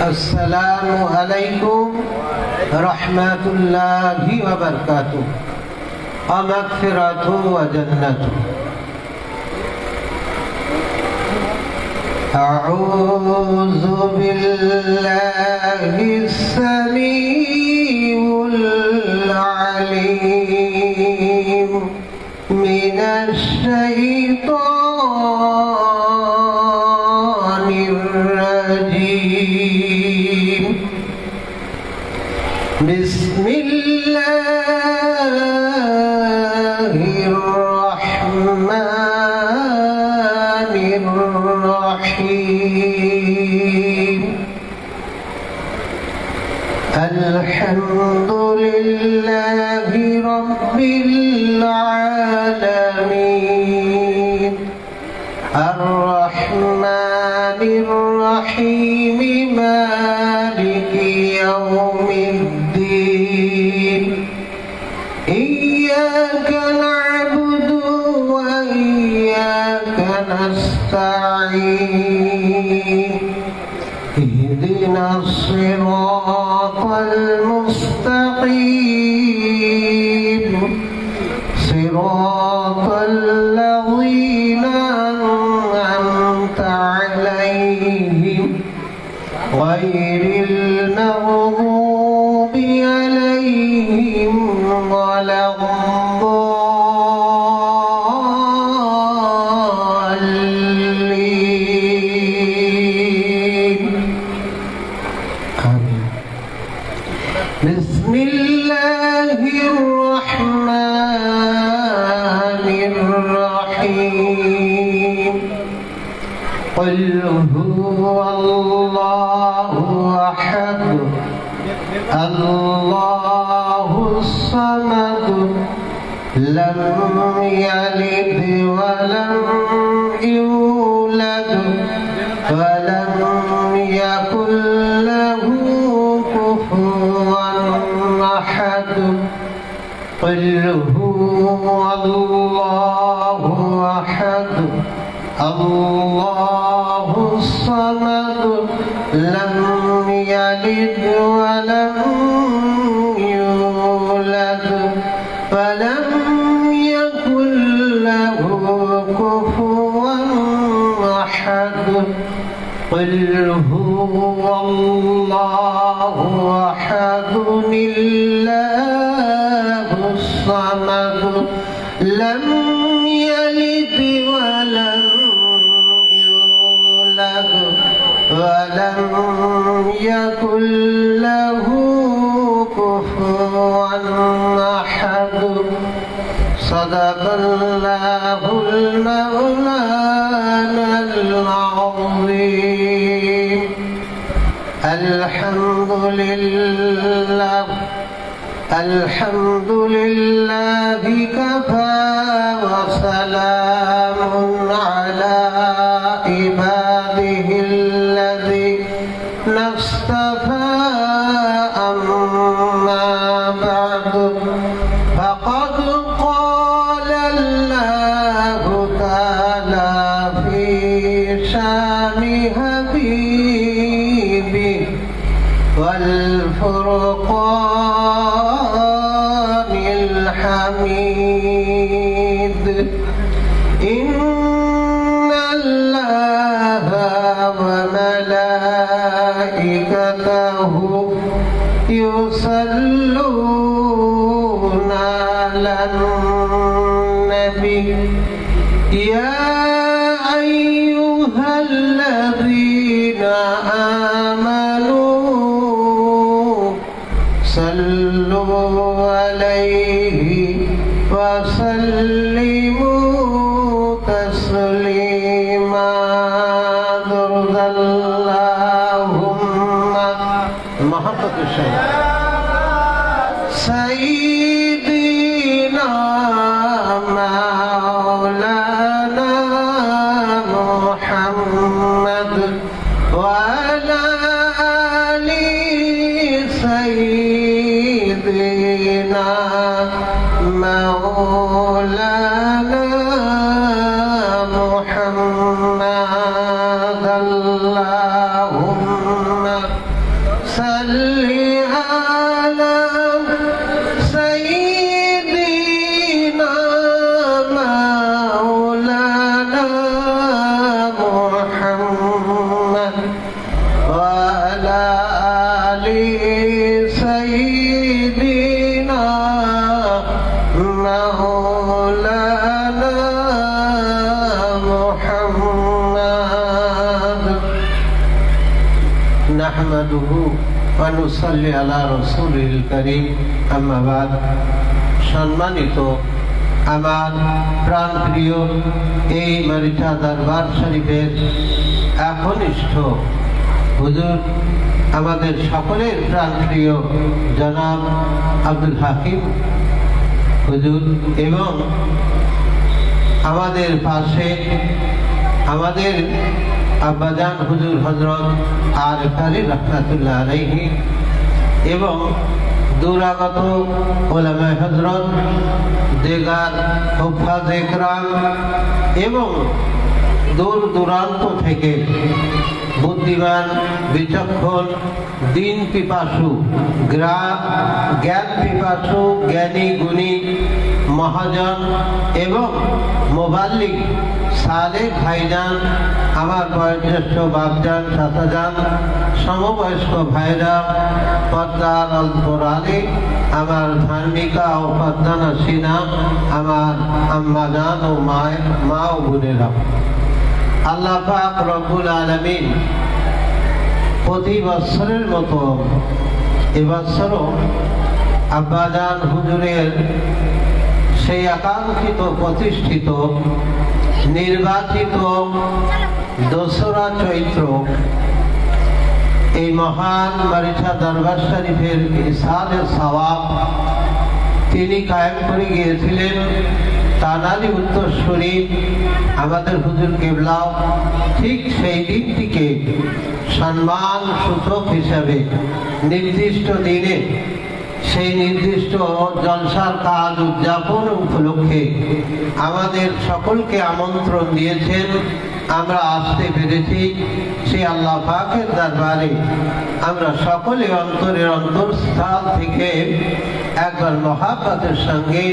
अस्सलामु अलैकुम रहमतुल्लाहि व बरकातुहू व मग़फ़िरतु व जन्नतु। अऊज़ु बिल्लाहि समीउल अलीम मिनश शैतानिर रजीम। बिस्मिल्लाहिर रहमानिर रहीम। अल्हम्दुलिल्लाहि रब्बिल आलमीन अर्रहमानिर रहीम मालिकि यौमिद्दीन। इय्याका नअबुदु व इय्याका नस्तईन। इहदिनास सिरातल मुस्तकीम सिरातल लज़ीना अन्अमता अलैहिम गैरिल मग़दूबि अलैहिम वलद्दाल्लीन। आमीन। बिस्मिल्लाहिर रहमानिर रहीम। क़ुल हुवल्लाहु अहद अल्लाहुस समद लम यलिद व लम यूलद व लम यकुल लहू कुफुवन अहद। क़ुल हुवल्लाहु अहद अल्लाहुस समद लम यलिद व लम यूलद व लम यकुल लहू कुफुवन अहद। क़ुल हुवल्लाहु अहद अल्लाहुस समद लम यलिद व लम यूलद व लम यकुल लहू कुफुवन अहद। सदक़ल्लाहुल मौलानाल अज़ीम। अल्हम्दुलिल्लाहि कफ़ा व सलामुन अला इबादिहिल्लज़ीना इस्तफ़ा। अम्मा बअद फ़क़द क़ालल्लाहु तआला फ़ी शानि हबीबिही वल फ़ुरक़ानिल हमीद। इन्नल्लाहा व मलाइकतहु युसल्लूना अलन नबी या अय्युहल्लज़ीना आमनू सल्लु अलैहि व सल्लिमू तस्लीमा। दुर्गल्लाहुम्मा मोहब्बत सय्यिदीना मौलाना मुहम्मद নাহমাদুহু ওয়া নুসাল্লি আলা রাসূলিল কারীম, আম্মা বাদ। সম্মানিত আমার প্রাণপ্রিয় এই মারিচা দরবার শরীফের একনিষ্ঠ হুজুর, আমাদের সকলের প্রাণপ্রিয় জনাব আব্দুল হাকিম হুজুর, এবং আমাদের পাশে আমাদের আব্বাজান হুজুর হযরত আরিফ আলী রাহমাতুল্লাহ আলাইহি, এবং দূরাগত উলামায়ে হযরত, দেগার হুফাজ ইকরাম, এবং দূর দূরান্ত থেকে বুদ্ধিমান, বিচক্ষণ, দিন পিপাসু, জ্ঞান পিপাসু, জ্ঞানী গুণী মহাজন এবং মুবাল্লিগ সালেহ ভাইজান, আমার বয়োজ্যেষ্ঠ বাপজান, চাচাজান, সমবয়স্ক ভাইরা, পর্দার অন্তরালে আমার ধার্মিকা ও পর্দানসীনা, আমার আম্মাজান ও মা ও বোনেরা, আল্লাহ পাক রব্বুল আলামিন প্রতি বছরের মতো এবছরও আব্বাজান হুজুরের সেই আকাঙ্ক্ষিত, প্রতিষ্ঠিত, নির্বাচিত 2রা চৈত্র এই মহান মারিচা দরবার শরীফের ইসালে সওয়াব তিনি কায়েম করে গিয়েছিলেন। তানালি উত্তরসূরি আমাদের হুজুর কেবলা ঠিক সেই দিনটিকে সম্মান সূচক হিসাবে নির্দিষ্ট দিনে সেই নির্দিষ্ট জলসার কাজ উদযাপন উপলক্ষে আমাদের সকলকে আমন্ত্রণ দিয়েছেন। আমরা আসতে পেরেছি। সেই আল্লাহ পাকের দরবারে আমরা সকলে অন্তরের অন্তঃস্থল থেকে একবার মহাব্বতের সঙ্গে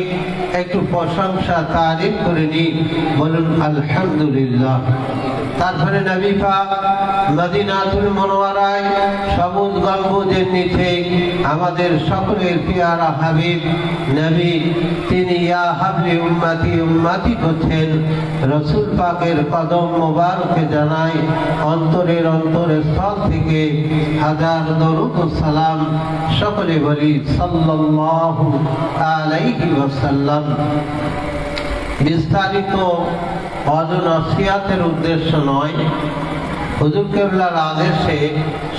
একটু প্রশংসা তারিফ করে নিই, বলুন আলহামদুলিল্লাহ। তারপরে নবী পাক মদিনাতুল মুনাওয়ারায় সবুজ গম্বুজের নিচে আমাদের সকলের পিয়ারা হাবিব নবী, তিনি ইয়া হাবলি উম্মতি উম্মতি করছেন। রাসূল পাকের কদম মোবারকে জানাই অন্তরের স্থল থেকে হাজার দরুদ ও সালাম। সকলে বলি সাল্লাল্লাহু আলাইহি ওয়াসাল্লাম। বিস্তারিত নসিহতের উদ্দেশ্য নয়, হুজুর কেবলার আদেশে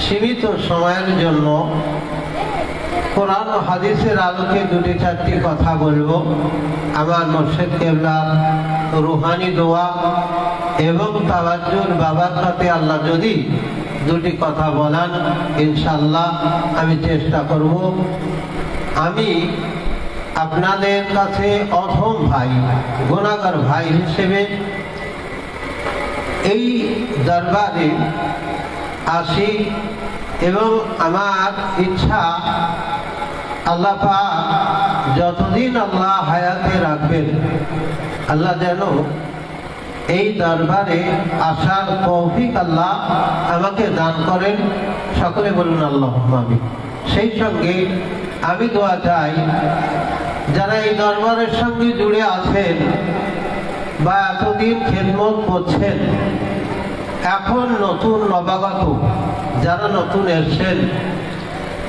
সীমিত সময়ের জন্য কোরআন ও হাদিসের আলোকে 2-4টি কথা বলবো। আমার মুর্শিদ কেবলার রুহানি দোয়া এবং তাওয়াজ্জুর বাবারকাতে আল্লাহ যদি 2টি কথা বলান, ইনশাআল্লাহ আমি চেষ্টা করব। আমি আপনাদের কাছে অধম ভাই, গুনাহগার ভাই হিসেবে এই দরবারে আসি এবং আমার ইচ্ছা আল্লাহ পাক যতদিন আল্লাহ হায়াতে রাখবেন, আল্লাহ যেন এই দরবারে আসার তৌফিক আল্লাহ আমাকে দান করেন। সকলে বলুন আল্লাহুম্মা আমিন। সেই সঙ্গে আমি দোয়া চাই যারা এই দরবারের সঙ্গে জুড়ে আছেন বা এতদিন খেদমত করছেন, এখন নতুন নবাগত যারা নতুন এসেছেন,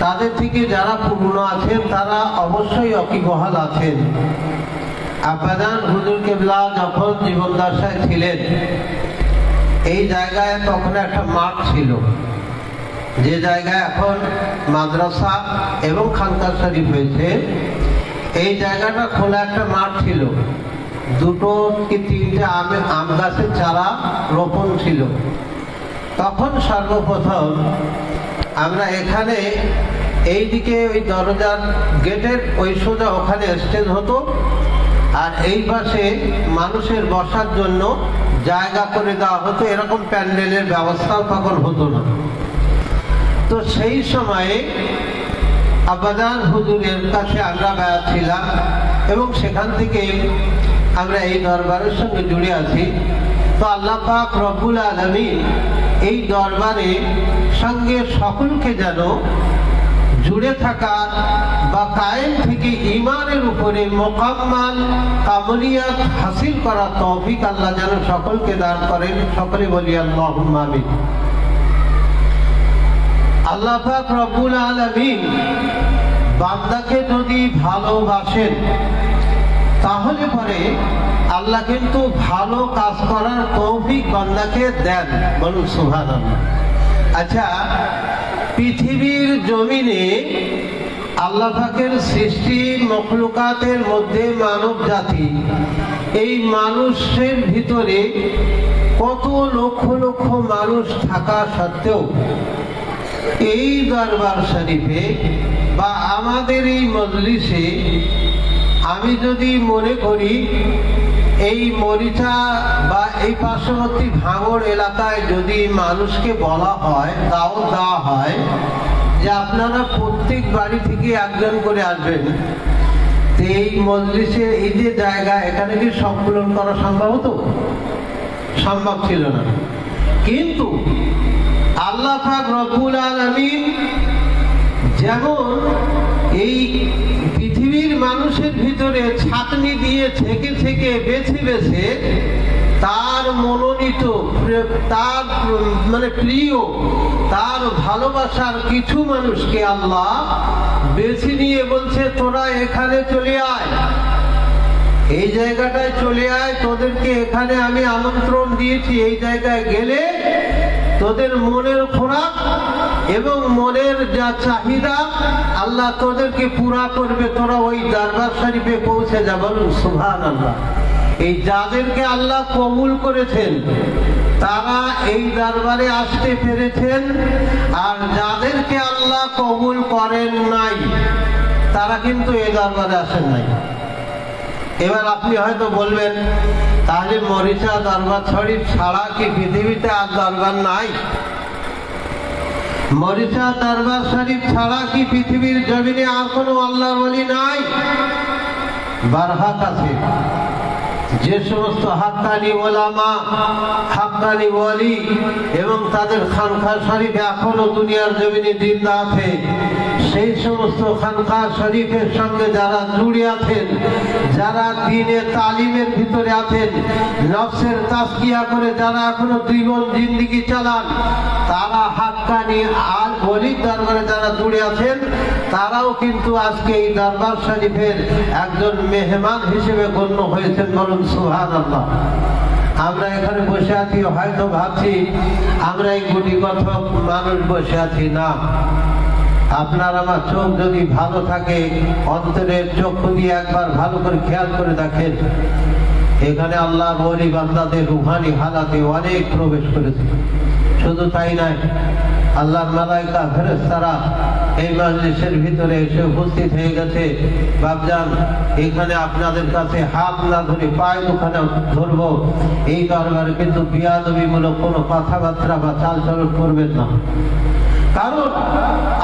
তাদের থেকে যারা পুরনো আছেন তারা অবশ্যই অকিবহাল আছেন। আব্বাজান হুজুর কেবলা যখন জীবনদশায় ছিলেন, এই জায়গায় তখন একটা মাঠ ছিল, যে জায়গায় এখন মাদ্রাসা এবং খানকা শরীফ হয়েছে। এই জায়গাটা খোলা একটা মাঠ ছিল, 2 কি 3টে আম গাছের চারা রোপণ ছিল। তখন সর্বপ্রথম আমরা এখানে এইদিকে ওই দরজার গেটের ওই সোজা ওখানে স্টেজ হতো, আর এই পাশে মানুষের বসার জন্য জায়গা করে দেওয়া হতো। এরকম প্যান্ডেলের ব্যবস্থাও তখন হতো না। তো সেই সময়ে আব্বাজান হুজুরের কাছে আমরা বায়াত ছিলাম এবং সেখান থেকে আমরা এই দরবারের সঙ্গে জুড়ে আছি। তো আল্লাহ পাক রব্বুল আলামিন এই দরবারে সঙ্গে সকলকে যেন জুড়ে থাকার বা কায়েম থেকে ঈমানের উপরে মোকাম্মাল কামলিয়াত হাসিল করার তৌফিক আল্লাহ যেন সকলকে দান করেন। সকলে বলি আল্লাহুম্মা আমিন। আল্লাহ পাক রব্বুল আলামিন বান্দাকে যদি ভালোবাসেন তাহলে পরে আল্লাহ কিন্তু ভালো কাজ করার তৌফিক বান্দাকে দেন। বলুন সুবহানাল্লাহ। আচ্ছা, পৃথিবীর জমিনে আল্লাহ পাকের সৃষ্টি মখলুকাতের মধ্যে মানব জাতি, এই মানুষের ভিতরে কত লক্ষ লক্ষ মানুষ থাকা সত্ত্বেও এই দরবার শরীফে বা আমাদের এই মজলিসে আমি যদি মনে করি এই মরিচা বা এই পার্শ্ববর্তী ভাঙড় এলাকায় যদি মানুষকে বলা হয়, দাওয়াত দেওয়া হয় যে আপনারা প্রত্যেক বাড়ি থেকে একজন করে আসবেন, তো এই মজলিসের এই যে জায়গা, এখানে কি সংকলন করা সম্ভব হতো? সম্ভব ছিল না। কিন্তু আল্লাহ পাক রব্বুল আলামিন যেমন এই পৃথিবীর মানুষের ভিতরে ছাঁকনি দিয়ে থেকে থেকে বেছে বেছে তার মনোনীত, তার মানে প্রিয়, তার ভালোবাসার কিছু মানুষকে আল্লাহ বেছে নিয়ে বলছে তোরা এখানে চলে আয়, এই জায়গাটায় চলে আয়, তোদেরকে এখানে আমি আমন্ত্রণ দিয়েছি, এই জায়গায় গেলে তোদের মনের খোরাক এবং মনের যা চাহিদা আল্লাহ তোদেরকে পুরা করবে, তোরা ওই দরবার শরীফে পৌঁছে যা। বলুন সুবহানাল্লাহ। এই যাদেরকে আল্লাহ কবুল করেছেন তারা এই দরবারে আসতে পেরেছেন, আর যাদেরকে আল্লাহ কবুল করেন নাই তারা কিন্তু এই দরবারে আসেন নাই। এবার আপনি হয়তো বলবেন তাহলে মরিচা দরবার শরীফ ছাড়া কি পৃথিবীতে আর দরবার নাই? মরিচা দরবার শরীফ ছাড়া কি পৃথিবীর জমিনে আর কোনো আল্লাহর ওলি নাই? বারহাত আছে। যে সমস্ত হাক্কানি ওলামা, হাক্কানি ওলি এবং তাদের খানকা শরীফ এখনো দুনিয়ার জমিনে জিন্দা আছে, সেই সমস্ত খানকা শরীফের সঙ্গে যারা জুড়ে আছেন, যারা দ্বীনের তালিমের ভিতরে আছেন, নফসের তাজকিয়া করে যারা এখনো জীবন জিন্দেগি চালান, তারা হাক্কানি আর ওলির দরবারে যারা জুড়ে আছেন, তারাও কিন্তু আজকে এই দরবার শরীফের একজন মেহমান হিসেবে গণ্য হয়েছেন। বলুন সুবহানাল্লাহ। আমরা এখানে বসে আছি, হয়তো ভাবছি আমরা এই গুটি কথক মানুষ বসে আছি, না। আপনার আমার চোখ যদি ভালো থাকে, অন্তরের চক্ষু দিয়ে একবার ভালো করে খেয়াল করে দেখেন, এখানে আল্লাহর ওলি বান্দাদের রুহানি হালাতে অনেক প্রবেশ করেছে। শুধু তাই নয়, আল্লাহর মালায়েকা ফেরেশতারা এই মজলিসের ভিতরে এসে উপস্থিত হয়ে গেছে। বাপজান, এখানে আপনাদের কাছে হাত না ধরে পায়ে দুখানে ধরবো, এই দরবারে কিন্তু বিয়াদবিমূলক কোনো কথাবার্তা বা চালচলন করবেন না। কারণ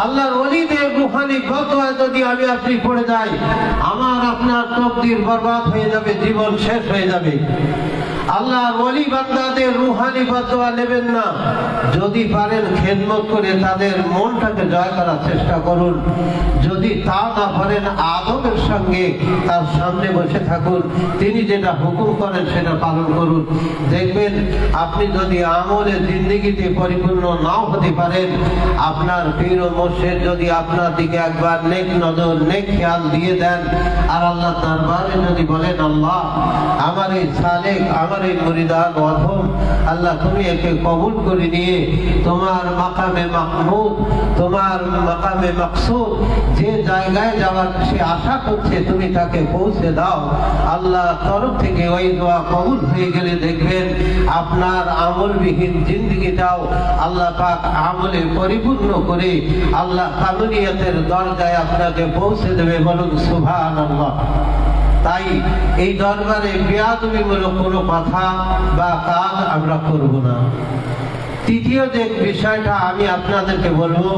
আল্লাহর ওলিদের রুহানি ফতোয়া যদি আমি আপনি পড়ে যাই, আমার আপনার তকদির বরবাদ হয়ে যাবে, জীবন শেষ হয়ে যাবে। আল্লাহর ওলি বান্দাদের রুহানি ফতোয়া নেবেন না। যদি পারেন খেদমত করে তাদের মনটাকে জয় করার চেষ্টা করুন। যদি তা না পারেন, আদবের সঙ্গে তার সামনে বসে থাকুন, তিনি যেটা হুকুম করেন সেটা পালন করুন। দেখবেন আপনি যদি আমলে জিন্দেগিতে পরিপূর্ণ নাও হতে পারেন, আপনার পীর ও মুর্শিদ যদি আপনার দিকে একবার নেক নজর, নেক খেয়াল দিয়ে দেন, আর আল্লাহ দরবারে যদি বলেন আল্লাহ আমার এই সালেক, আমার এই মুরিদান অধম, আল্লাহ তুমি একে কবুল করে নিয়ে তোমার মাকামে মাহমুদ, তোমার মাকামে মাকসুদ, যে জায়গায় যাওয়ার সে আশা করছে তুমি তাকে পৌঁছে দাও। আল্লাহ তরফ থেকে ওই দোয়া কবুল হয়ে গেলে দেখবেন আপনার আমলবিহীন জিন্দেগিটাও আল্লাহ পাক আমলে পরিপূর্ণ করে আল্লাহ কামুনিয়াতের দরজায় আপনাকে পৌঁছে দেবে। বলুন সুবহানাল্লাহ। তাই এই দরবারে বেয়াদবিমূলক কোনো কথা বা কাজ আমরা করব না। তৃতীয় যে বিষয়টা আমি আপনাদেরকে বলবো,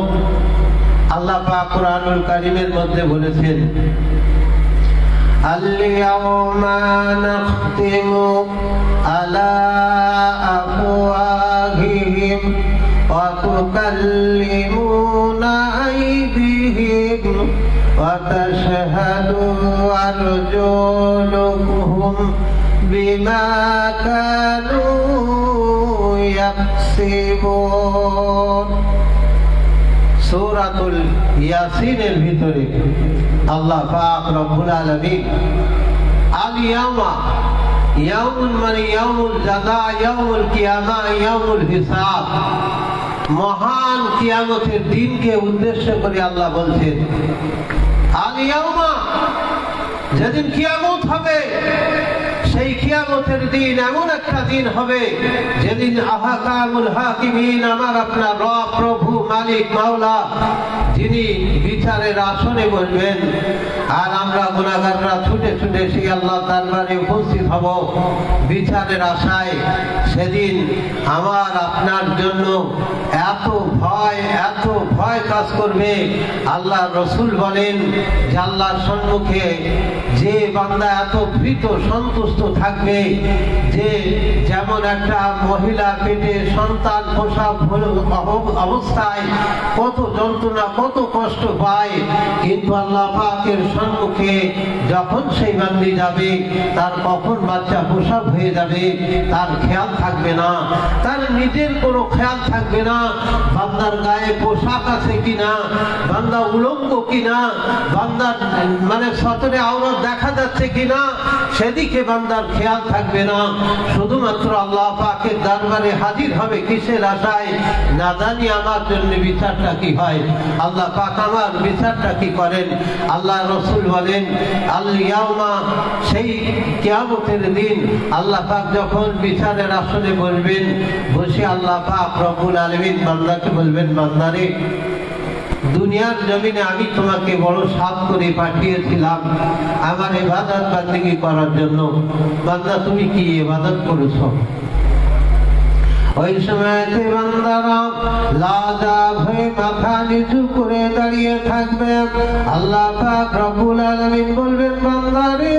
আল্লাহ পাক কুরআনুল কারীমের মধ্যে বলেছেন, আল-ইয়াওমা নাখতিমু আলা আফওয়াহিহিম ওয়া তুকাল্লিমুনা আইদিহিম ওয়া তাশহাদু আরজুলুহুম বিমা কানু ইয়াকসিবুন। সূরাতুল ইয়াসিনের ভিতরে আল্লাহ পাক রব্বুল আলামিন আল ইয়াউমা, ইয়াউমুন মানে ইয়াউমুল জাযা, ইয়াউমুল কিয়ামা, ইয়াউমুল হিসাব, মহান কিয়ামতের দিনকে উদ্দেশ্য করে আল্লাহ বলছেন আল ইয়াউমা, যেদিন কিয়ামত হবে, সেই কিয়ামতের দিন এমন একটা দিন হবে যেদিন আহকামুল হাকিমিন, আমার আপনার রব, প্রভু, মালিক, মাওলা, যিনি বিচারের আসনে বসবেন, আর আমরা গুনাহগাররা ছুটে ছুটে সেই আল্লাহ দরবারে উপস্থিত হব বিচারের আশায়। সেদিন আমার আপনার জন্য এত ভয় কাজ করবে। আল্লাহ রসুল বলেন যে আল্লাহর সম্মুখে যে বান্দা এত ভীত সন্তুষ্ট থাকবে, যে যেমন একটা মহিলা পেটে সন্তান প্রসব অবস্থায় কত যন্ত্রণা, কত কষ্ট পায়, কিন্তু আল্লাহ পাকের সম্মুখে যখন সেই বান্দি যাবে, তার কখন বাচ্চা প্রসব হয়ে যাবে তার খেয়াল থাকবে না, তার নিজের কোনো খেয়াল থাকবে না, বান্দার গায়ে পোশাক আছে কিনা, বান্দা উলঙ্গ কিনা, বান্দার মানে সতরে আওরাত দেখা যাচ্ছে কিনা, সেদিকে বান্দার খেয়াল থাকবে না। শুধুমাত্র আল্লাহ পাকের দরবারে হাজির হবে কিসের আশায়? না জানি আমার জন্য বিচারটা কি হয়, আল্লাহ পাক আমার বিচারটা কি করেন। আল্লাহ রসুল বলেন আল ইয়াউমা, সেই কিয়ামতের দিন আল্লাহ পাক যখন বিচারের আসনে বসবেন, বসে আল্লাহ পাক রব্বুল আলামিন বান্দাকে বলবেন, বান্দারে, দুনিয়ার জমিনে আমি তোমাকে বড় সাধ করে পাঠিয়েছিলাম আমার ইবাদত বান্দেগী করার জন্য, বান্দা তুমি কি ইবাদত করেছো? ওই সময়তে বান্দারা লাজবাব হয়ে মাথা নিচু করে দাঁড়িয়ে থাকবে। আল্লাহ পাক রব্বুল আলামিন বলবেন, বান্দারে,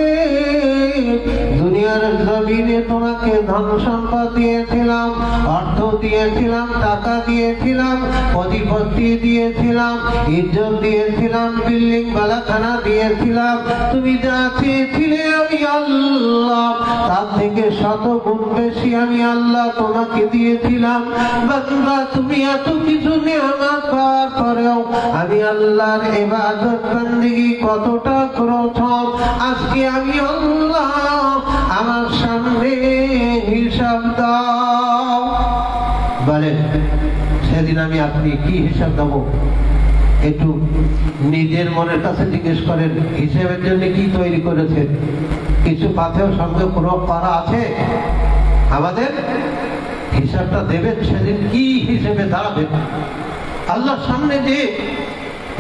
দুনিয়ার জমিনে তোমাকে ধন সম্পদ দিয়েছিলাম, অর্থ দিয়েছিলাম, টাকা দিয়েছিলাম, প্রতিপত্তি দিয়েছিলাম, ইজ্জত দিয়েছিলাম, বিল্ডিং বালাখানা দিয়েছিলাম, তুমি যা চেয়েছিলে আমি আল্লাহ তার থেকে শত গুণ বেশি আমি আল্লাহ তোমাকে দিয়েছিলাম। বান্দা, তুমি এত কিছু নিয়ামত পাওয়ার পরেও আমি আল্লাহর ইবাদত বান্দেগী কতটা করেছো? আজকে আমি আল্লাহ আমার সামনে হিসাব দাও। বলেন, সেদিন আমি আপনি কি হিসাব দেবো? একটু নিজের মনের কাছে জিজ্ঞেস করেন, হিসেবের জন্য কি তৈরি করেছেন? কিছু পাথেও সঙ্গে কোনো করা আছে? আমাদের হিসাবটা দেবেন সেদিন কি হিসেবে দাঁড়াবেন? আল্লাহর সামনে যে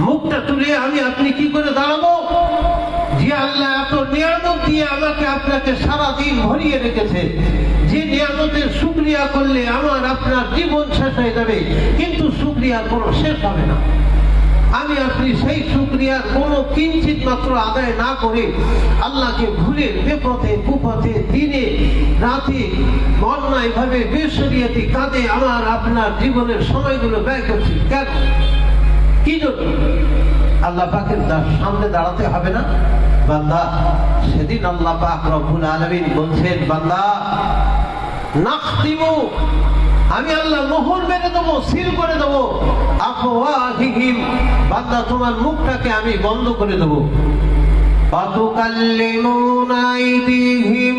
মুখটা তুলে আমি আপনি কি করে দাঁড়াবো? যে আল্লাহ এত নিয়ামত দিয়ে আমাকে আপনাকে সারাদিন ভরিয়ে রেখেছে, যে নিয়ামতের শুকরিয়া করলে আমার আপনার জীবন শেষ হয়ে যাবে, কিন্তু শুকরিয়ার কোনো শেষ হবে না। আমি আপনি সেই শুকরিয়ার কোনো কিঞ্চিত মাত্র আদায় না করে আল্লাহকে ভুলে বেপথে কুপথে দিনে রাতে অন্যায় ভাবে বেশরিয়াতি কাজে আমার আপনার জীবনের সময়গুলো ব্যয় করছি। কেন? কি জন্য? আল্লাহ পাকের সামনে দাঁড়াতে হবে না? বান্দা, সেদিন আল্লাহ পাক রব্বুল আলামিন বলছেন, বান্দা, নাখতিমু, আমি আল্লাহ মোহর মেরে দেবো, সিল করে দেবো, আফওয়াহিহিম, বান্দা তোমার মুখটাকে আমি বন্ধ করে দেবো। ফাতুকাল্লিমুনা আইদিহিম,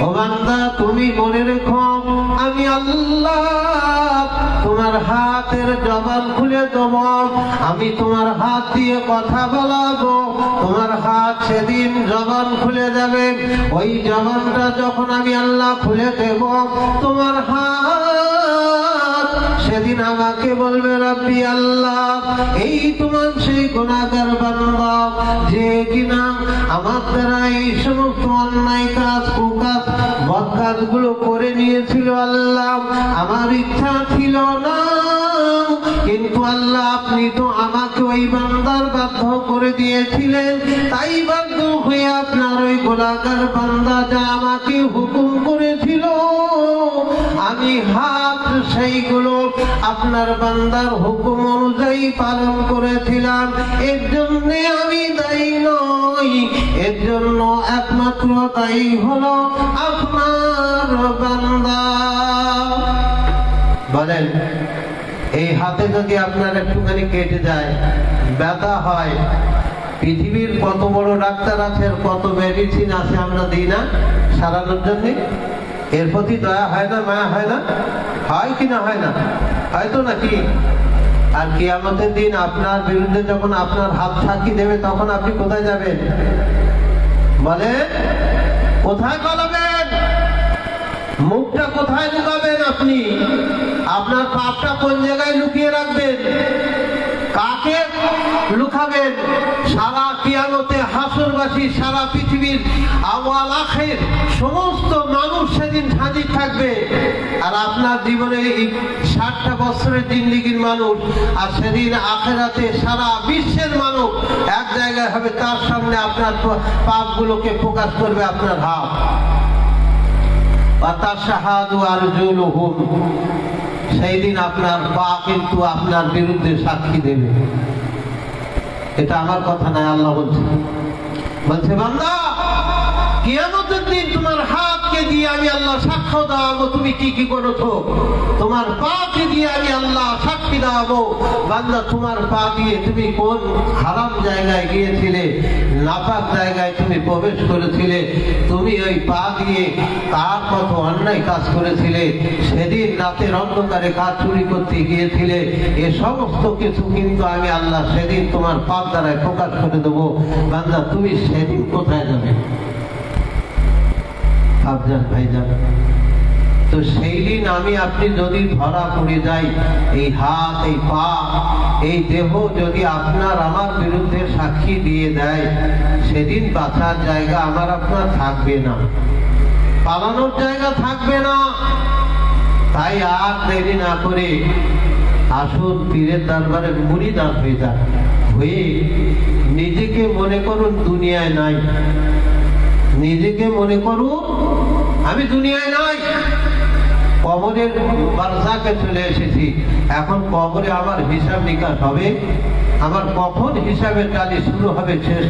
ও বান্দা তুমি মনে রেখো আমি আল্লাহ তোমার হাতের জবান খুলে দেব, আমি তোমার হাত দিয়ে কথা বলাবো, তোমার হাত সেদিন জবান খুলে যাবে। ওই জবানটা যখন আমি আল্লাহ খুলে দেব, তোমার হাত সেদিন আমাকে বলবে, রব্বি আল্লাহ, এই তোমার সেই গুনাহগার বান্দা যে কিনা আমার দ্বারা এই সমস্ত অন্যায় কাজ, কুকাজ, বদ কাজগুলো করে নিয়েছিল। আল্লাহ, আমার ইচ্ছা ছিল না, কিন্তু আল্লাহ আপনি তো আমাকে ওই বান্দার বাধ্য করে দিয়েছিলেন, তাই বাধ্য হয়ে আপনার ওই গুনাহগার বান্দা যা আমাকে হুকুম করেছিল আমি হাত সেইগুলো আপনার বান্দার হুকুম অনুযায়ী পালন করেছিলাম। এর জন্য আমি দায়ী নই, এর জন্য একমাত্র দায়ী হলো আপনার বান্দা। বলেন, এই হাতে যদি আপনার একটুখানি কেটে যায়, ব্যথা হয়, পৃথিবীর কত বড় ডাক্তার আছে, কত মেডিসিন আছে, আমরা দিই না সারানোর জন্য? এর প্রতি দয়া হয় না, মায়া হয় না? হয় কি না হয় না? হয়তো নাকি? আর কিয়ামতের দিন আপনার বিরুদ্ধে যখন আপনার হাত সাক্ষী দেবে, তখন আপনি কোথায় যাবেন? বলে কোথায় পালাবেন? মুখটা কোথায় লুকাবেন? আপনি আপনার পাপটা কোন জায়গায় লুকিয়ে রাখবেন? কাকে লুকাবেন? সারা কিয়ামতে হাসরবাসী, সারা পৃথিবীর আওয়াল আখির সমস্ত মানুষ সেদিন হাজির থাকবে। আর আপনার জীবনে এই 60টা বছরের জিন্দেগির মানুষ, আর সেদিন আখিরাতে সারা বিশ্বের মানুষ এক জায়গায় হবে, তার সামনে আপনার পাপগুলোকে প্রকাশ করবে আপনার হাত। ওয়াতাশহাদু আরজুলুহুম, সেই দিন আপনার পা কিন্তু আপনার বিরুদ্ধে সাক্ষী দেবে। এটা আমার কথা নয়, আল্লাহ বলছে বান্দা, কিয়ামতের দিন তোমার হাতকে দিয়ে আমি আল্লাহ সাক্ষ্য দাঁড়াবো তুমি কি কি করেছো। তোমার পাকে দিয়ে আমি আল্লাহ সাক্ষী দাঁড়াবো, বান্দা তোমার পা দিয়ে তুমি কোন হারাম জায়গায় গিয়েছিলে, নাপাক জায়গায় তুমি প্রবেশ করেছিলে, তুমি ওই পা দিয়ে কার কত অন্যায় কাজ করেছিলে, সেদিন রাতের অন্ধকারে কাজ চুরি করতে গিয়েছিলে, এ সমস্ত কিছু কিন্তু আমি আল্লাহ সেদিন তোমার পাপ দ্বারায় প্রকাশ করে দেবো। বান্দা তুমি সেদিন কোথায় যাবে? আফজাল ভাইজান, তো সেই দিন আমি আপনি যদি ধরা পড়ে যাই, এই হাত, এই পা, এই দেহ যদি আপনার আমার বিরুদ্ধে সাক্ষী দিয়ে দেয়, সেদিন বাঁচার জায়গা আমার আপনার থাকবে না, পালানোর জায়গা থাকবে না। তাই আর দেরি না করে আসুন পীরের দরবারে মুরিদান হয়ে যান, হয়ে নিজেকে মনে করুন দুনিয়ায় নাই, নিজেকে মনে করুন আমি দুনিয়ায় নাই, কবরের বারজাকে চলে এসেছি। এখন কবরে আমার হিসাব নিকাশ হবে, আমার কখন হিসাবের তালিকা শুরু হবে শেষ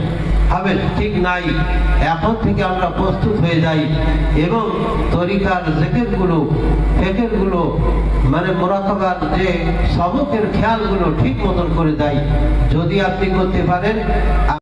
হবে ঠিক নাই। এখন থেকে আমরা প্রস্তুত হয়ে যাই এবং তরিকার জিকিরগুলো, ফিকিরগুলো, মানে মুরাকাবার যে সবকের খেয়ালগুলো ঠিক মতন করে যাই। যদি আপনি করতে পারেন